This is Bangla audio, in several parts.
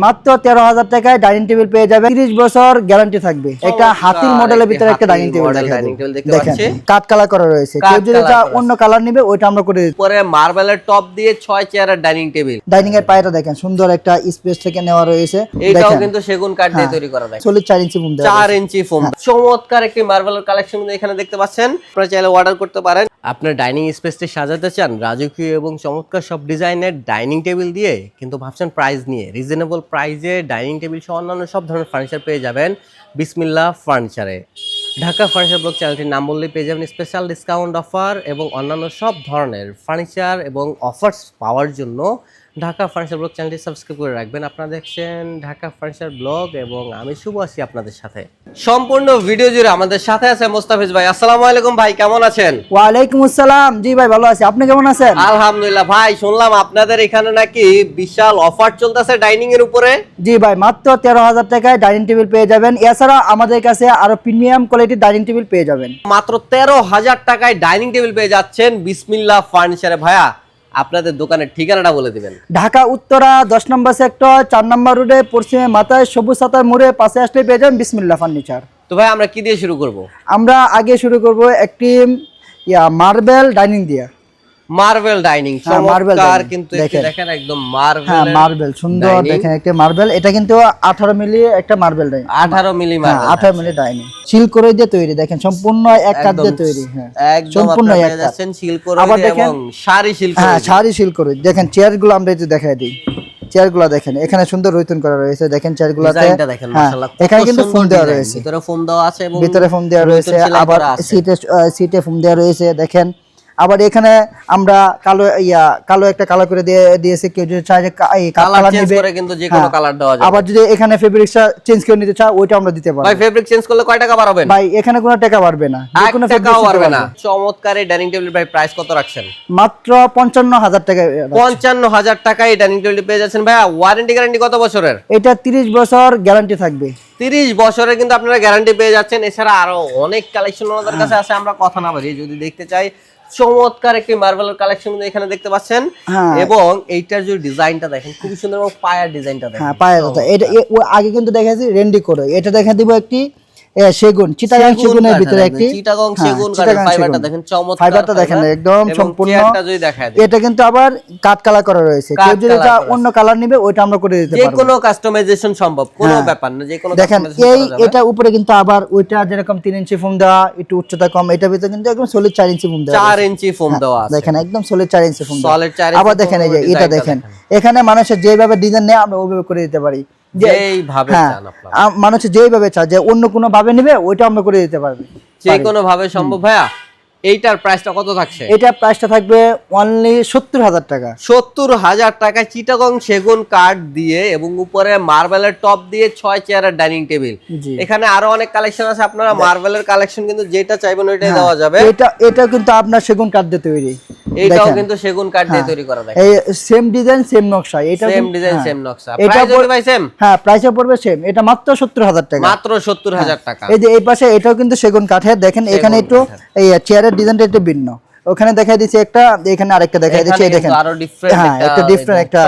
মাত্র 13,000 টাকায় ডাইনিং টেবিল পেয়ে যাবেন। 30 বছর গ্যারান্টি থাকবে। একটা হাতির মডেলের ভিতরে একটা ডাইনিং টেবিল দেখেন, কাট কালার করা রয়েছে। কেউ যদি অন্য কালার নেবে ওইটা আমরা করে দিই। পরে মার্বেলের টপ দিয়ে 6 চেয়ারের ডাইনিং টেবিল। ডাইনিং এর পায়টা দেখেন, সুন্দর একটা স্পেস থেকে নেওয়া রয়েছে। এটাও কিন্তু সেগুন কাঠ দিয়ে তৈরি করা যায়। 4 ইঞ্চি ফোম দেওয়া 4 ইঞ্চি ফোম। চমৎকার একটি মার্বেলের কালেকশন এখানে দেখতে পাচ্ছেন। আপনারা চাইলে অর্ডার করতে পারেন। আপনার ডাইনিং স্পেসটি সাজাতে চান রাজকীয় এবং চমৎকার সব ডিজাইনের ডাইনিং টেবিল দিয়ে, কিন্তু ভাবছেন প্রাইস নিয়ে। রিজনেবল প্রাইসে ডাইনিং টেবিল সহ অন্যান্য সব ধরনের ফার্নিচার পেয়ে যাবেন বিসমিল্লাহ ফার্নিচারে। ঢাকা ফার্নিচার ব্লগ চ্যানেলটির নাম বললেই পেয়ে যাবেন স্পেশাল ডিসকাউন্ট অফার এবং অন্যান্য সব ধরনের ফার্নিচার এবং অফার্স পাওয়ার জন্য ঢাকা ফার্নিচার ব্লগ চ্যানেলটি সাবস্ক্রাইব করে রাখবেন। আপনারা দেখছেন ঢাকা ফার্নিচার ব্লগ এবং আমি শুভ আছি আপনাদের সাথে। সম্পূর্ণ ভিডিও জুড়ে আমাদের সাথে আছে মোস্তাফিজ ভাই। আসসালামু আলাইকুম ভাই, কেমন আছেন? ওয়ালাইকুম আসসালাম। জি ভাই ভালো আছি, আপনি কেমন আছেন? আলহামদুলিল্লাহ। ভাই শুনলাম আপনাদের এখানে নাকি বিশাল অফার চলতেছে ডাইনিং এর উপরে। জি ভাই, মাত্র 13,000 টাকায় ডাইনিং টেবিল পেয়ে যাবেন। এছাড়া আমাদের কাছে আরো প্রিমিয়াম কোয়ালিটির ডাইনিং টেবিল পেয়ে যাবেন। মাত্র 13,000 টাকায় ডাইনিং টেবিল পেয়ে যাচ্ছেন বিসমিল্লাহ ফার্নিচারে। ভাইয়া আপনাদের দোকানের ঠিকানাটা বলে দিবেন। ঢাকা উত্তরা 10 নম্বর সেক্টর 4 নম্বর রোডে পশ্চিমে মাথায় সবুজ সাতার মোড়ে পাশে আসলে পেয়ে যাবেন বিসমিল্লাহ ফার্নিচার। তো ভাই আমরা কি দিয়ে শুরু করব? আমরা আগে শুরু করব একটি মার্বেল ডাইনিং দিয়ে। মার্বেল ডাইনিং চমৎকার, কিন্তু দেখেন একদম মার্বেল। হ্যাঁ মার্বেল সুন্দর, দেখেন একটা মার্বেল। এটা কিন্তু 18 মিলি একটা মার্বেল ডাইনিং। 18 মিলি মার্বেল, 18 মিলি ডাইনিং। সিল করে দিয়ে তৈরি, দেখেন সম্পূর্ণ এক কাঠ দিয়ে তৈরি। হ্যাঁ সম্পূর্ণ এক কাঠ। সিল করে এবং সারি সিল করে। হ্যাঁ সারি সিল করে। দেখেন চেয়ারগুলো আমরা একটু দেখাই দিই। চেয়ারগুলো দেখেন, এখানে সুন্দর রৈতন করা রয়েছে। দেখেন চেয়ারগুলোতে ডিজাইনটা দেখেন মাশাআল্লাহ। এখানে কিন্তু ফোম দেওয়া রয়েছে, ভিতরে ফোম দেওয়া আছে এবং ভিতরে ফোম দেওয়া রয়েছে। আবার সিটে ফোম দেওয়া রয়েছে। দেখেন আবার এখানে আমরা কালো একটা কালার করে দিয়েছে। কেউ যদি চায় যে কালার চেঞ্জ করে কিন্তু যে কোনো কালার দেওয়া যায়। আবার যদি এখানে ফেব্রিকটা চেঞ্জ করে নিতে চায় ওইটা আমরা দিতে পারবো। ভাই ফেব্রিক চেঞ্জ করলে কয় টাকা বাড়াবেন? ভাই এখানে কোনো টাকা বাড়বে না, যে কোনো টাকাও বাড়বে না। চমৎকার এই ডাইনিং টেবিল ভাই প্রাইস কত রাখছেন? মাত্র 55,000 টাকা। 55,000 টাকায় এই ডাইনিং টেবিল পেয়ে যাচ্ছেন। ভাইয়া ওয়ারেন্টি গ্যারান্টি কত বছরের? এটা 30 বছর গ্যারান্টি থাকবে। 30 বছরের কিন্তু আপনারা গ্যারান্টি পেয়ে যাচ্ছেন। এছাড়া আরো অনেক কালেকশন আমাদের কাছে আছে, আমরা কথা না বাড়িয়ে যদি দেখতে চাই চমৎকার একটি মার্বেলের কালেকশন এখানে দেখতে পাচ্ছেন। এবং এইটার যে ডিজাইনটা দেখেন খুবই সুন্দর এবং পায়ার ডিজাইনটা দেখেন। হ্যাঁ পায়ার এটা আগে কিন্তু দেখাচ্ছি রেন্ডি করে। এটা দেখা দিব একটি সেগুন, চিটাগাং সেগুনের ভিতরে একটি চিটাগাং সেগুন কাঠের ফাইবারটা দেখেন চমৎকার। ফাইবারটা দেখেন একদম সম্পূর্ণ। যদি দেখায় এটা কিন্তু আবার কাট কালার করা রয়েছে। কেউ যদি অন্য কালার নেবে ওইটা আমরা করে দিতে পারবো। যে কোনো কাস্টমাইজেশন সম্ভব, কোনো ব্যাপার না। যে কোনো দেখেন এটা উপরে কিন্তু আবার ওইটা যেরকম 3 ইঞ্চি ফোম দেওয়া, একটু উচ্চতা কম, এটা ভিতরে কিন্তু একদম সলিড 4 ইঞ্চি ফোম দেওয়া। 4 ইঞ্চি ফোম দেওয়া আছে। দেখেন একদম সলিড 4 ইঞ্চি ফোম সলিড 4 ইঞ্চি। আবার দেখেন এই যে এটা দেখেন, এখানে মানুষের যেভাবে ডিজাইন নেয় আমরা ওইভাবে করে দিতে পারি। যেইভাবে চান আপনারা, মানুষ যেইভাবে চায় যে অন্য কোনো ভাবে নেবে ওইটা আমরা করে দিতে পারবো, যে কোনো ভাবে সম্ভব। ভাইয়া এইটার প্রাইসটা কত থাকছে? এটা প্রাইসটা থাকবে অনলি 70,000 টাকা। 70,000 টাকায় চিটাগং সেগুন কাঠ দিয়ে এবং উপরে মার্বেলের টপ দিয়ে 6 চেয়ারের ডাইনিং টেবিল। এখানে আরো অনেক কালেকশন আছে, আপনারা মার্বেলের কালেকশন কিন্তু যেটা চাইবেন ওইটাই দেওয়া যাবে। এটা কিন্তু আপনার সেগুন কাঠ দিয়ে তৈরি। এটাও কিন্তু সেগুন কাঠ দিয়ে তৈরি করা যায়। এই সেম ডিজাইন সেম নকশা। এটা সেম ডিজাইন সেম নকশা। প্রাইস হবে ভাই সেম? হ্যাঁ প্রাইসও পড়বে সেম। এটা মাত্র 70,000 টাকা। মাত্র 70,000 টাকা। এই যে এই পাশে এটাও কিন্তু সেগুন কাঠের। দেখেন এখানে একটু এই চেয়ারের ডিজাইনটা একটু ভিন্ন। ওখানে দেখাই দিয়েছি একটা, এখানে আরেকটা দেখাই দিয়েছি। এই দেখেন আরো ডিফারেন্ট একটা ডিফারেন্ট একটা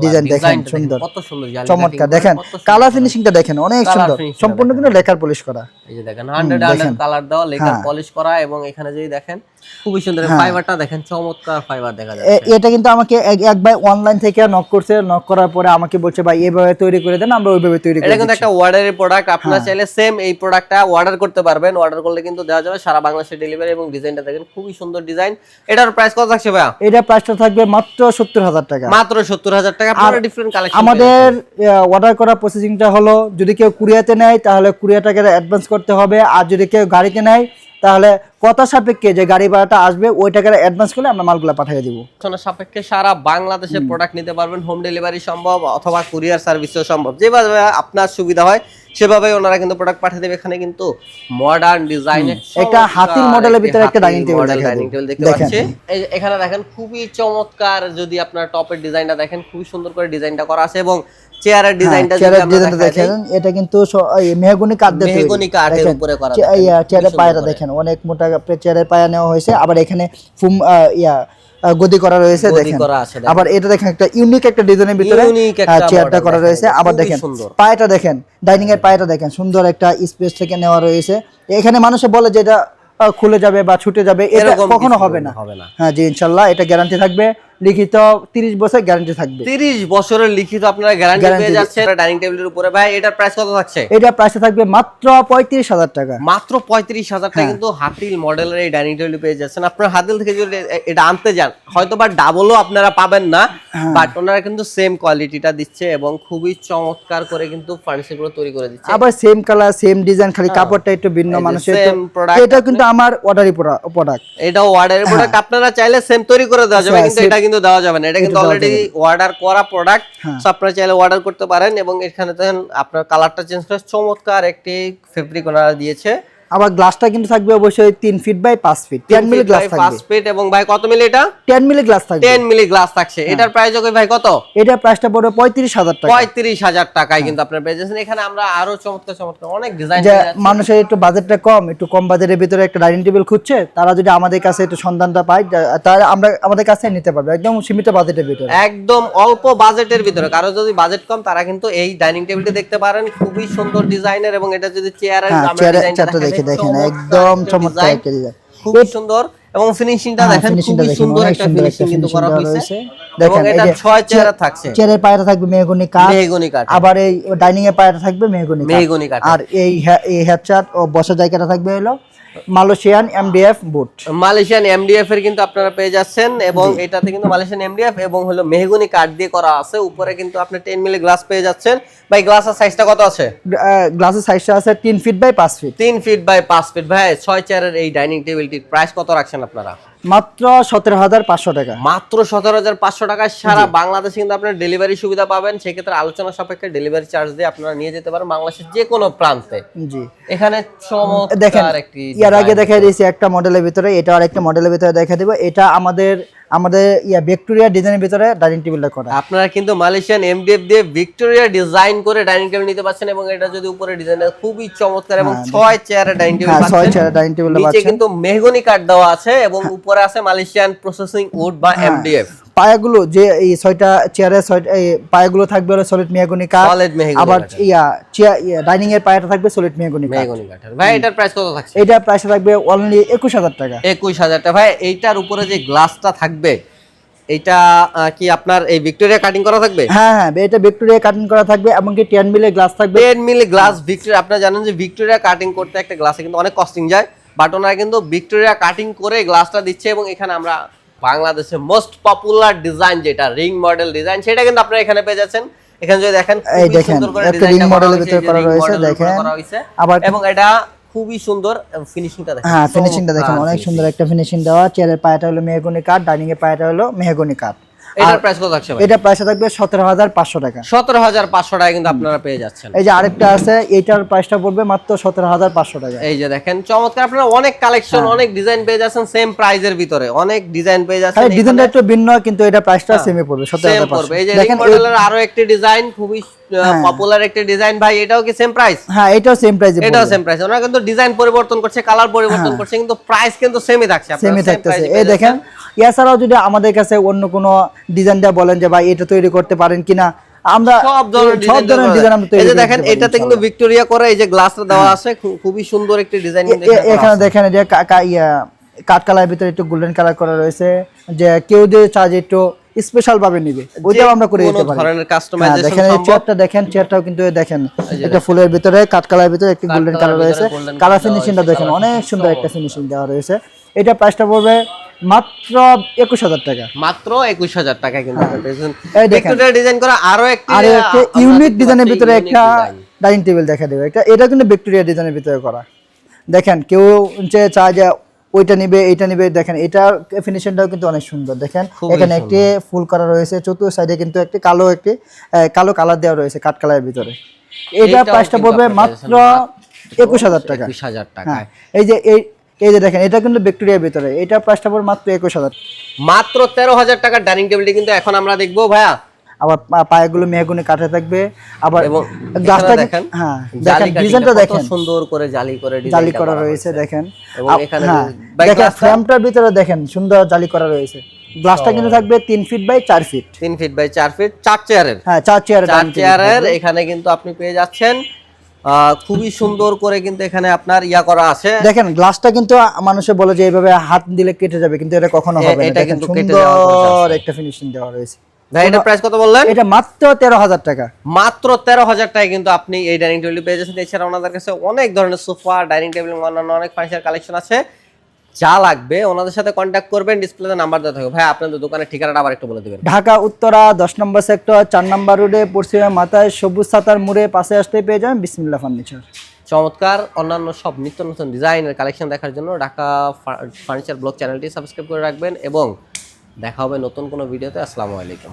ডিজাইন দেখেন, সুন্দর কত সুন্দর চমৎকার। দেখেন কালার ফিনিশিংটা দেখেন অনেক সুন্দর, সম্পূর্ণ কিন্তু লেকার পলিশ করা। এই যে দেখেন 100 কালার দেওয়া, লেকার পলিশ করা এবং এখানে যদি দেখেন খুবই সুন্দর ফাইবারটা দেখেন, চমৎকার ফাইবার দেখা যাচ্ছে। এটা কিন্তু আমাকে এক ভাই অনলাইন থেকে নক করছে, নক করার পরে আমাকে বলছে ভাই এইভাবে তৈরি করে দেন, আমরা ওইভাবে তৈরি করে দিচ্ছি। এটা কিন্তু একটা অর্ডারের প্রোডাক্ট, আপনারা চাইলে সেম এই প্রোডাক্টটা অর্ডার করতে পারবেন। অর্ডার করলে কিন্তু দেওয়া যাবে সারা বাংলাদেশে ডেলিভারি। এবং ডিজাইনটা দেখেন খুবই সুন্দর ডিজাইন। এটার প্রাইস কত থাকছে ভাইয়া? এটা প্রাইসটা থাকবে মাত্র 70,000 টাকা। মাত্র 70,000 টাকা। আপনারা ডিফারেন্ট কালেকশন। আমাদের অর্ডার করার প্রসেসিংটা হলো, যদি কেউ কুরিয়াতে নেয় তাহলে কুরিয়ার টাকা অ্যাডভান্স করতে হবে। আর যদি কেউ গাড়িতে নেয় তাহলে কথা সাপেক্ষে যে গাড়ি ভাড়াটা আসবে ওই টাকাটা অ্যাডভান্স করলে আমরা মালগুলো পাঠিয়ে দিব। সাপেক্ষে সারা বাংলাদেশে প্রোডাক্ট নিতে পারবেন। হোম ডেলিভারি সম্ভব অথবা কুরিয়ার সার্ভিসও সম্ভব। যেভাবে আপনার সুবিধা হয় সেভাবে ওনারা কিন্তু প্রোডাক্ট পাঠিয়ে দেবে। এখানে কিন্তু মডার্ন ডিজাইনের একটা হাতির মডেলের ভিতরে একটা ডাইনিং টেবিল দেখতে পাচ্ছি। এখানে দেখেন খুবই চমৎকার, যদি আপনার টপের ডিজাইনটা দেখেন খুবই সুন্দর করে ডিজাইনটা করা আছে। এবং চেয়ারের ডিজাইনটা যদি আমরা দেখেন, এটা কিন্তু মেহগনি কাঠ দিয়ে তৈরি। মেহগনি কাঠের উপরে করা। চেয়ারের পায়াটা দেখেন অনেক মোটা চেয়ারের পায়া নেওয়া হয়েছে। আবার এখানে গদি করা রয়েছে গদি দেখেন। করা আছে, দেখেন। আবার এটা দেখেন একটা ইউনিক একটা ডিজাইনের ভিতরে Unique একটা চেয়ারটা model করা দেখেন, রয়েছে। আবার খুবই দেখেন সুন্দর। পায়াটা দেখেন, ডাইনিং এর পায়াটা দেখেন, সুন্দর একটা স্পেস থেকে নেওয়া রয়েছে। এখানে মানুষে বলে যে এটা খুলে যাবে বা ছুটে যাবে, এটা এরকম কখনো কিছু হবে না। হবে না। হ্যাঁ জি, ইনশাআল্লাহ এটা গ্যারান্টি থাকবে, লিখিত 30 বছর গ্যারান্টি থাকবে। 30 বছরের লিখিত আপনারা গ্যারান্টি Guarantee পেয়ে যাচ্ছেন ডাইনিং টেবিলের উপরে। ভাই এটার প্রাইস কত থাকছে? এটা প্রাইসটা থাকবে মাত্র 35,000 টাকা। মাত্র 35,000 টাকা কিন্তু হাতিল মডেলের এই ডাইনিং টেবিল পেয়ে যাচ্ছেন। আপনারা হাতিল থেকে যদি এটা আনতে যান হয়তো বা ডাবলও আপনারা পাবেন না, বাট ওনারা কিন্তু সেম কোয়ালিটিটা দিচ্ছে এবং খুবই চমৎকার করে কিন্তু ফার্নিচারগুলো তৈরি করে দিচ্ছে। আবার সেম কালার সেম ডিজাইন, খালি কাপড়টা একটু ভিন্ন এই যে মানুষের। same product এটা কিন্তু আমার অর্ডারি প্রোডাক্ট। এটাও অর্ডারের প্রোডাক্ট, আপনারা চাইলে সেম তৈরি করে দেওয়া যাবে, কিন্তু এটা কিন্তু দেওয়া যাবে না, এটা কিন্তু অলরেডি অর্ডার করা প্রোডাক্ট। সো আপনারা চাইলে অর্ডার করতে পারেন এবং এখানে দেখেন আপনার কালারটা চেঞ্জ করে চমৎকার একটি ফেব্রিক ওনারা দিয়েছে। আবার গ্লাসটা কিন্তু থাকবে অবশ্যই 3 feet by 5 feet, 10 milli glass থাকবে। 5 ফিট এবং ভাই কত মিলি এটা? 10 মিলি গ্লাস থাকবে। 10 মিলি গ্লাস থাকছে। এটার প্রাইস হবে ভাই কত? এটা প্রাইসটা পড়বে 35,000 টাকা। 35,000 টাকায় কিন্তু আপনারা পেয়ে যাচ্ছেন। এখানে আমরা আরো চমৎকার চমৎকার অনেক ডিজাইন যে পেয়ে যাচ্ছি। মানুষের একটু বাজেটটা কম, একটু কম বাজেটের ভিতরে একটা ডাইনিং টেবিল খুঁজছে, তারা যদি আমাদের কাছে একটু সন্ধানটা পায় তাহলে আমরা আমাদের কাছে নিতে পারবে একদম সীমিত বাজেটের ভিতরে। একদম অল্প বাজেটের ভিতরে, কারো যদি বাজেট কম তারা কিন্তু এই ডাইনিং টেবিলটি দেখতে পারেন। খুবই সুন্দর ডিজাইনের এবং এটা যদি চেয়ারের চেয়ারটা দেখেন একদম চমৎকার একটা ডিজাইন, খুব সুন্দর এবং ফিনিশিংটা দেখেন, ফিনিশিংটা খুবই দেখেন, সুন্দর অনেক একটা সুন্দর ফিনিশিং একটা কিন্তু ফিনিশিং করা দেওয়া হয়েছে। রয়েছে। এবং দেখেন এটা এই যে 6 চেয়ার থাকছে, চেয়ারের পায়াটা থাকবে মেহগনি কাঠ, মেহগনি কাঠ। আবার এই ডাইনিং এর পায়াটা থাকবে মেহগনি মেহগনি কাঠ। আর এই হেডচার্ট ও বসার জায়গাটা থাকবে হলো মালয়েশিয়ান এমডিএফ বুট। মালয়েশিয়ান এমডিএফ এর কিন্তু আপনারা পেয়ে যাচ্ছেন এবং এটাতে কিন্তু মালয়েশিয়ান এমডিএফ এবং হলো মেহগনি কাঠ দিয়ে করা আছে। উপরে কিন্তু আপনি 10 মিলি গ্লাস পেয়ে যাচ্ছেন। ভাই গ্লাসের সাইজটা কত আছে? গ্লাসের সাইজটা আছে 3 feet by 5 feet. 3 feet by 5 feet. ভাই 6 চেয়ারের এই ডাইনিং টেবিলটির প্রাইস কত রাখছেন আপনারা? মাত্র 17,500 টাকা। মাত্র 17,500 টাকায় সারা বাংলাদেশে কিন্তু আপনারা ডেলিভারি সুবিধা পাবেন। সেক্ষেত্রে আলোচনা সাপেক্ষে ডেলিভারি চার্জ দিয়ে আপনারা নিয়ে যেতে পারেন বাংলাদেশের যে কোনো প্রান্তে। জি এখানে দেখেন, চমৎকার একটি এর আগে দেখাই দিয়েছি একটা মডেলের ভিতরে, এটা আর একটা মডেলের ভিতরে দেখা দেব। এটা আমাদের ভিক্টোরিয়া ডিজাইনের ভিতরে ডাইনিং টেবিলটা করা। আপনারা কিন্তু মালয়েশিয়ান এমডিএফ দিয়ে ভিক্টোরিয়া ডিজাইন করে ডাইনিং টেবিল নিতে পারছেন এবং এটা যদি উপরে ডিজাইনটা খুবই চমৎকার এবং 6 চেয়ারের ডাইনিং টেবিল পাচ্ছেন। 6 চেয়ারের ডাইনিং টেবিল নিচে পাচ্ছেন। কিন্তু মেহগনি কাঠ দেওয়া আছে এবং উপরে আছে মালয়েশিয়ান প্রসেসিং উড বা এমডিএফ। পায়াগুলো যে এই 6টা চেয়ারের 6 এই পায়াগুলো থাকবে হলো সলিড মেহগনি কাঠ। সলিড মেহগনি আবার কাঠ। ডাইনিং এর পায়াটা থাকবে সলিড মেহগনি কাঠ। মেহগনি কাঠের। ভাই এটার প্রাইস কত থাকছে? এটা প্রাইস থাকবে অনলি 21,000 টাকা। 21,000 টাকা। ভাই এইটার উপরে যে গ্লাসটা থাকবে এটা কি আপনার এই ভিক্টোরিয়া কাটিং করা থাকবে? হ্যাঁ, এটা ভিক্টোরিয়া কাটিং করা থাকবে এবং কি 10 মিলি গ্লাস থাকবে। 10 মিলি গ্লাস ভিক্টোরিয়া। আপনারা জানেন যে ভিক্টোরিয়া কাটিং করতে একটা গ্লাসে কিন্তু অনেক কস্টিং যায়, বাট ওনারা কিন্তু ভিক্টোরিয়া কাটিং করে গ্লাসটা দিচ্ছে এবং এখানে আমরা বাংলাদেশের মোস্ট পপুলার ডিজাইন যেটা রিং মডেল ডিজাইন সেটা কিন্তু আপনারা এখানে পেয়ে যাচ্ছেন। এখানে যদি দেখেন এই দেখেন একটা রিং মডেলের ভিতরে করা রয়েছে দেখেন। আবার এবং এটা খুবই সুন্দর ফিনিশিংটা দেখেন। হ্যাঁ, ফিনিশিংটা দেখেন অনেক সুন্দর একটা ফিনিশিং দেওয়া। চেয়ারের পায়াটা হলো মেহগনি কাঠ, ডাইনিং এর পায়াটা হলো মেহগনি কাঠ। এটার প্রাইস কত থাকছে ভাই? এটা প্রাইস থাকবে 17,500 টাকা। 17,500 টাকা কিন্তু আপনারা পেয়ে যাচ্ছেন। এই যে আরেকটা আছে, এইটার প্রাইসটা পড়বে মাত্র 17,500 টাকা। এই যে দেখেন চমৎকার, আপনারা অনেক কালেকশন অনেক ডিজাইন পেয়ে যাচ্ছেন সেম প্রাইজের ভিতরে, অনেক ডিজাইন পেয়ে যাচ্ছেন। এই ডিজাইনটা একটু ভিন্ন কিন্তু এটা প্রাইসটা সেমই পড়বে 17,500। এই যে রিং মডেলের আরো একটি ডিজাইন খুবই পপুলার একটি ডিজাইন। ভাই এটাও কি সেম প্রাইস? হ্যাঁ, এটাও সেম প্রাইসে। এটাও সেম প্রাইস। ওনারা কিন্তু ডিজাইন পরিবর্তন করছে, কালার পরিবর্তন করছে, কিন্তু প্রাইস কিন্তু সেমই থাকছে। সেমই থাকতেছে। এই দেখেন, এছাড়াও যদি আমাদের কাছে অন্য কোনো ডিজাইন দেয়া বলেন যে ভাই এটা তৈরি করতে পারেন কিনা, আমরা সব ধরনের ডিজাইন আমরা তৈরি এই যে করতে দেখেন পারি। এটাতে কিন্তু ভিক্টোরিয়া করে এই যে গ্লাসটা দেওয়া আছে, খুবই সুন্দর একটি ডিজাইন কিন্তু এখানে দেখেন যে কাঠ কালারের ভিতরে একটু গোল্ডেন কালার করা রয়েছে, যে কেউ যদি চায় যে একটু স্পেশাল ভাবে নিবে ওইটাও আমরা করে দিতে পারি। কোনো ধরনের কাস্টমাইজেশন দেখেন এই চেয়ারটা দেখেন, চেয়ারটাও কিন্তু দেখেন একটা ফুলের ভিতরে কাঠ কালারের ভিতরে একটু গোল্ডেন কালার রয়েছে। কালার ফিনিশিংটা দেখেন অনেক সুন্দর একটা ফিনিশিং দেওয়া রয়েছে। এটা প্রাইসটা পড়বে মাত্র 21,000 টাকা। মাত্র 21,000 টাকা কিন্তু আপনারা পেয়েছেন। ভিক্টোরিয়া ডিজাইন করা আরো একটা ইউনিক ডিজাইনের ভিতরে একটা ডাইনিং টেবিল দেখা দেবে। এটা কিন্তু ভিক্টোরিয়া ডিজাইনের ভিতরে করা। দেখেন কেউ যে চায় যে ওইটা নিবে এইটা নিবে, দেখেন এটার ফিনিশিংটাও কিন্তু অনেক সুন্দর। দেখেন এখানে একটি ফুল করা রয়েছে, চতুর্থ সাইডে কিন্তু একটি কালো কালার দেওয়া রয়েছে কাঠ কালারের ভিতরে। এটা প্রাইসটা পড়বে মাত্র 21,000 টাকা। 21,000 টাকা। এই যে দেখেন এটা কিন্তু ভিক্টোরিয়ার ভিতরে, এটা প্রাইসটা পড়বে মাত্র 21,000। মাত্র 13,000 টাকার ডাইনিং টেবিলটি কিন্তু এখন আমরা দেখবো ভাইয়া। আবার পায়াগুলো মেহগনি কাঠে থাকবে। আবার এবং গ্লাসটা দেখেন, হ্যাঁ দেখেন ডিজাইনটা দেখেন সুন্দর করে জালি করা রয়েছে দেখেন। এবং এখানে দেখেন ফ্রেমটার ভিতরে দেখেন সুন্দর জালি করা রয়েছে। গ্লাসটা কিন্তু থাকবে 3 feet by 4 feet. 3 feet by 4 feet, 4 চেয়ারের। হ্যাঁ 4 চেয়ারের 4 চেয়ারের এখানে কিন্তু আপনি পেয়ে যাচ্ছেন খুবই সুন্দর করে কিন্তু এখানে আপনার ইয়া করা আছে। দেখেন গ্লাসটা কিন্তু মানুষে বলে যে এইভাবে হাত দিলে কেটে যাবে, কিন্তু এটা কখনো হবে না। এটা কিন্তু কেটে সুন্দর যাওয়ার একটা ফিনিশিং দেওয়া রয়েছে। ভাই এটা প্রাইস কত বললেন? এটা মাত্র 13,000 টাকা। মাত্র 13,000 টাকায় কিন্তু আপনি এই ডাইনিং টেবিল পেয়ে যাচ্ছেন। এছাড়া ওনাদের কাছে অনেক ধরনের সোফা, ডাইনিং টেবিল, অন্যান্য অনেক ফার্নিচার কালেকশন আছে। যা লাগবে ওনাদের সাথে কন্ট্যাক্ট করবেন, ডিসপ্লেতে নাম্বার দেওয়া থাকবে। ভাই আপনাদের দোকানের ঠিকানাটা আবার একটু বলে দিবেন। ঢাকা উত্তরা 10 নম্বর সেক্টর 4 নম্বর রোডে পশ্চিমে মাথায় সবুজ ছাতার মোড়ে পাশে আসতেই পেয়ে যাবেন বিসমিল্লাহ ফার্নিচার। চমৎকার অন্যান্য সব নিত্য নতুন ডিজাইনের কালেকশন দেখার জন্য ঢাকা ফার্নিচার ব্লগ চ্যানেলটি সাবস্ক্রাইব করে রাখবেন এবং দেখা হবে নতুন কোনো ভিডিওতে। আসসালামু আলাইকুম।